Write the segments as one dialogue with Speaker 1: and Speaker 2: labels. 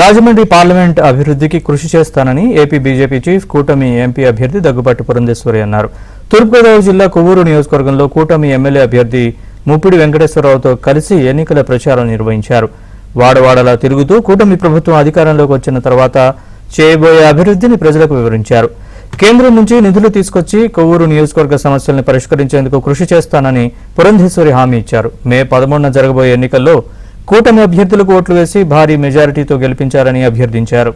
Speaker 1: Rajahmundry parliament అభివృద్ధికి కృషి చేస్తానని ఏపీ బీజేపీ చీఫ్ కూటమి ఎంపీ అభ్యర్థి దగ్గుబాటి పురంధేశ్వరి అన్నారు. తూర్పుగోదావరి జిల్లా కొవ్వూరు నియోజకవర్గంలో కూటమి ఎమ్మెల్యే అభ్యర్థి ముప్పిడి వెంకటేశ్వరరావుతో కలిసి ఎన్నికల ప్రచారం నిర్వహించారు. వాడవాడలా తిరుగుతూ కూటమి ప్రభుత్వం అధికారంలోకి వచ్చిన తర్వాత చేయబోయే అభివృద్ధిని ప్రజలకు వివరించారు. కేంద్రం నుంచి నిధులు తీసుకొచ్చి కొవ్వూరు నియోజకవర్గ సమస్యలను పరిష్కరించేందుకు కృషి చేస్తానని పురంధేశ్వరి హామీ ఇచ్చారు. మే 13న జరగబోయే ఎన్నికల్లో కూటమి అభ్యర్థులకు ఓట్లు వేసి భారీ మెజారిటీతో గెలిపించారని అభ్యర్థించారు.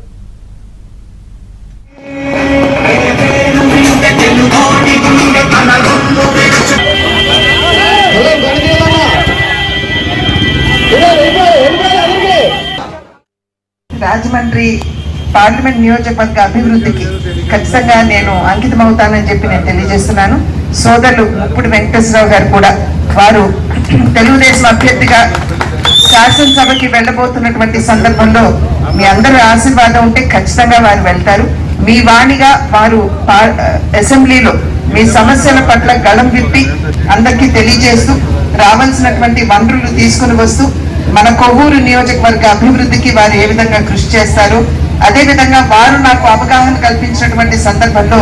Speaker 2: రాజమండ్రి పార్లమెంట్ నియోజకవర్గ అభివృద్ధికి ఖచ్చితంగా నేను అంకితమవుతానని చెప్పి నేను తెలియజేస్తున్నాను. సోదరులు ముప్పిడి వెంకటేశ్వరరావు గారు కూడా వారు తెలుగుదేశం అభ్యర్థిగా శాసనసభకి వెళ్ళబోతున్నటువంటి సందర్భంలో మీ అందరి ఆశీర్వాదం ఉంటే ఖచ్చితంగా వారు వెళ్తారు. మీ వాణిగా వారు అసెంబ్లీలో మీ సమస్యల పట్ల గళం విప్పి అందరికీ తెలియజేస్తూ రావాల్సినటువంటి వనరులు తీసుకుని వస్తూ మన కొవ్వూరు నియోజకవర్గ అభివృద్ధికి వారు ఏ విధంగా కృషి చేస్తారు, అదేవిధంగా వారు నాకు అవగాహన కల్పించినటువంటి సందర్భంలో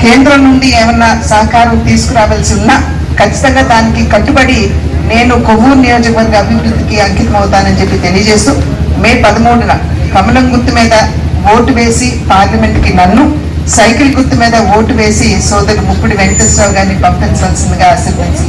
Speaker 2: కేంద్రం నుండి ఏమన్నా సహకారం తీసుకురావాల్సి ఉన్నా ఖచ్చితంగా దానికి కట్టుబడి నేను కొవ్వూరు నియోజకవర్గ అభివృద్ధికి అంకితం అవుతానని చెప్పి తెలియజేస్తూ మే 13న కమలం గుర్తు మీద ఓటు వేసి పార్లమెంట్కి నన్ను, సైకిల్ గుర్తు మీద ఓటు వేసి సోదరు ముప్పిడి వెంకటేశ్వరరావు గారిని పంపించవలసిందిగా ఆశీర్వదించి